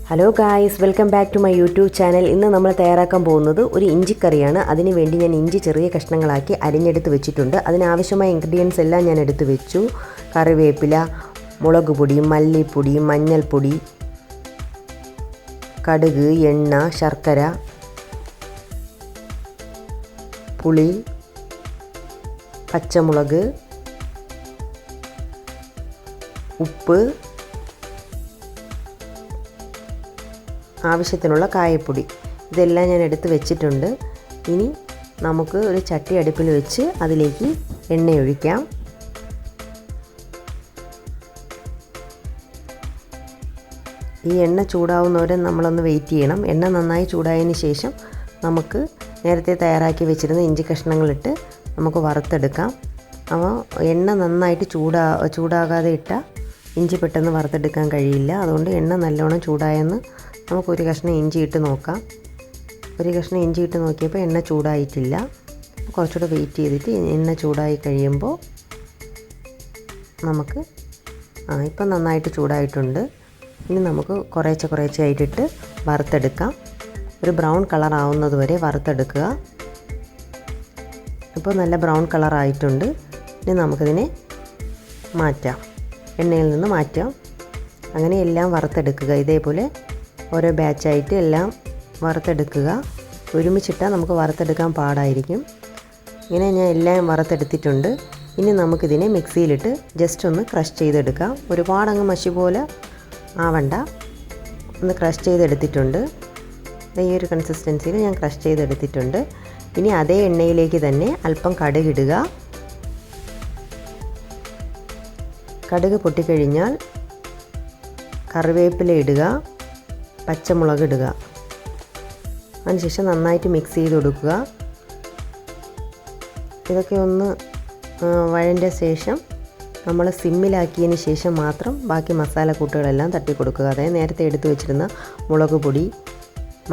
Hello guys, welcome back to my YouTube channel. ഇന്ന് നമ്മൾ തയ്യാറാക്കാൻ പോകുന്നത് ഒരു ഇഞ്ചിക്കറിയാണ്. അതിന് വേണ്ടി ഞാൻ ഇഞ്ചി ചെറിയ കഷ്ണങ്ങളാക്കി അരിഞ്ഞെടുത്ത് വെച്ചിട്ടുണ്ട്. അതിനാവശ്യമായ ഇൻഗ്രീഡിയൻസ് എല്ലാം ഞാൻ എടുത്ത് വെച്ചു. കറിവേപ്പില, മുളക് പൊടി, മല്ലിപ്പൊടി, മഞ്ഞൾപ്പൊടി, കടുക്, എണ്ണ, ശർക്കര, പുളി, പച്ചമുളക്, ഉപ്പ്, ആവശ്യത്തിനുള്ള കായപ്പൊടി, ഇതെല്ലാം ഞാൻ എടുത്ത് വെച്ചിട്ടുണ്ട്. ഇനി നമുക്ക് ഒരു ചട്ടി അടുപ്പിൽ വെച്ച് അതിലേക്ക് എണ്ണ ഒഴിക്കാം. ഈ എണ്ണ ചൂടാവുന്നവരെ നമ്മളൊന്ന് വെയിറ്റ് ചെയ്യണം. എണ്ണ നന്നായി ചൂടായതിന് ശേഷം നമുക്ക് നേരത്തെ തയ്യാറാക്കി വെച്ചിരുന്ന ഇഞ്ചി കഷ്ണങ്ങളിട്ട് നമുക്ക് വറുത്തെടുക്കാം. അപ്പോൾ എണ്ണ നന്നായിട്ട് ചൂടാകാതെ ഇട്ടാൽ ഇഞ്ചി പെട്ടെന്ന് വറുത്തെടുക്കാൻ കഴിയില്ല. അതുകൊണ്ട് എണ്ണ നല്ലോണം ചൂടായെന്ന് നമുക്കൊരു കഷ്ണം ഇഞ്ചി ഇട്ട് നോക്കാം. ഒരു കഷ്ണം ഇഞ്ചി ഇട്ട് നോക്കിയപ്പോൾ എണ്ണ ചൂടായിട്ടില്ല. കുറച്ചുകൂടെ വെയിറ്റ് ചെയ്തിട്ട് എണ്ണ ചൂടായി കഴിയുമ്പോൾ നമുക്ക് ഇപ്പം നന്നായിട്ട് ചൂടായിട്ടുണ്ട്. ഇനി നമുക്ക് കുറേശ്ശെ ആയിട്ടിട്ട് വറുത്തെടുക്കാം. ഒരു ബ്രൗൺ കളർ ആവുന്നത് വരെ വറുത്തെടുക്കുക. ഇപ്പോൾ നല്ല ബ്രൗൺ കളർ ആയിട്ടുണ്ട്. ഇനി നമുക്കിതിനെ മാറ്റാം, എണ്ണയിൽ നിന്ന് മാറ്റാം. അങ്ങനെ എല്ലാം വറുത്തെടുക്കുക. ഇതേപോലെ ഓരോ ബാച്ചായിട്ട് എല്ലാം വറുത്തെടുക്കുക. ഒരുമിച്ചിട്ടാൽ നമുക്ക് വറുത്തെടുക്കാൻ പാടായിരിക്കും. ഇങ്ങനെ ഞാൻ എല്ലാം വറുത്തെടുത്തിട്ടുണ്ട്. ഇനി നമുക്കിതിനെ മിക്സിയിലിട്ട് ജസ്റ്റ് ഒന്ന് ക്രഷ് ചെയ്തെടുക്കാം. ഒരുപാടങ്ങ് മഷി പോലെ ആവണ്ട, ഒന്ന് ക്രഷ് ചെയ്തെടുത്തിട്ടുണ്ട്. ഈ ഒരു കൺസിസ്റ്റൻസിയിൽ ഞാൻ ക്രഷ് ചെയ്തെടുത്തിട്ടുണ്ട്. ഇനി അതേ എണ്ണയിലേക്ക് തന്നെ അല്പം കടുകിടുക. കടുക് പൊട്ടിക്കഴിഞ്ഞാൽ കറിവേപ്പില ഇടുക, പച്ചമുളക് ഇടുക. അതിനുശേഷം നന്നായിട്ട് മിക്സ് ചെയ്ത് കൊടുക്കുക. ഇതൊക്കെ ഒന്ന് വഴണ്ട ശേഷം നമ്മൾ സിമ്മിലാക്കിയതിന് ശേഷം മാത്രം ബാക്കി മസാലക്കൂട്ടുകളെല്ലാം തട്ടി കൊടുക്കുക. അതായത് നേരത്തെ എടുത്തു വെച്ചിരുന്ന മുളക് പൊടി,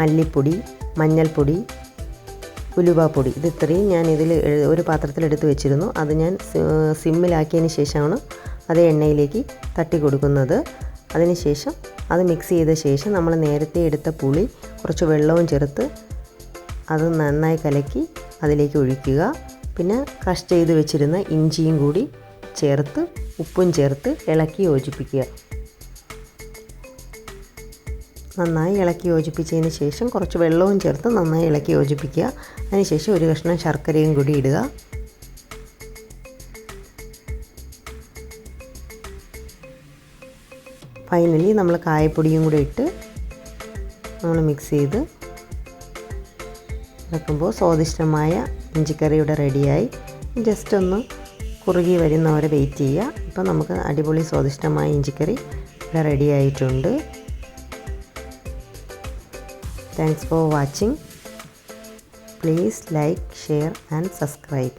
മല്ലിപ്പൊടി, മഞ്ഞൾപ്പൊടി, ഉലുവാപ്പൊടി, ഇത് ഇത്രയും ഞാൻ ഇതിൽ ഒരു പാത്രത്തിൽ എടുത്ത് വെച്ചിരുന്നു. അത് ഞാൻ സിമ്മിലാക്കിയതിന് ശേഷമാണ് അതേ എണ്ണയിലേക്ക് തട്ടി കൊടുക്കുന്നത്. അതിനുശേഷം അത് മിക്സ് ചെയ്ത ശേഷം നമ്മൾ നേരത്തെ എടുത്ത പുളി കുറച്ച് വെള്ളവും ചേർത്ത് അത് നന്നായി കലക്കി അതിലേക്ക് ഒഴിക്കുക. പിന്നെ ക്രഷ് ചെയ്ത് വെച്ചിരുന്ന ഇഞ്ചിയും കൂടി ചേർത്ത് ഉപ്പും ചേർത്ത് ഇളക്കി യോജിപ്പിക്കുക. നന്നായി ഇളക്കി യോജിപ്പിച്ചതിന് ശേഷം കുറച്ച് വെള്ളവും ചേർത്ത് നന്നായി ഇളക്കി യോജിപ്പിക്കുക. അതിനുശേഷം ഒരു കഷ്ണം ശർക്കരയും കൂടി ഇടുക. ഫൈനലി നമ്മൾ കായപ്പൊടിയും കൂടെ ഇട്ട് നമ്മൾ മിക്സ് ചെയ്ത് വെക്കുമ്പോൾ സ്വാദിഷ്ടമായ ഇഞ്ചിക്കറി ഇവിടെ റെഡിയായി. ജസ്റ്റ് ഒന്ന് കുറുകി വരുന്നവരെ വെയിറ്റ് ചെയ്യുക. ഇപ്പോൾ നമുക്ക് അടിപൊളി സ്വാദിഷ്ടമായ ഇഞ്ചിക്കറി ഇവിടെ റെഡി ആയിട്ടുണ്ട്. Thanks for watching. Please like, share and subscribe.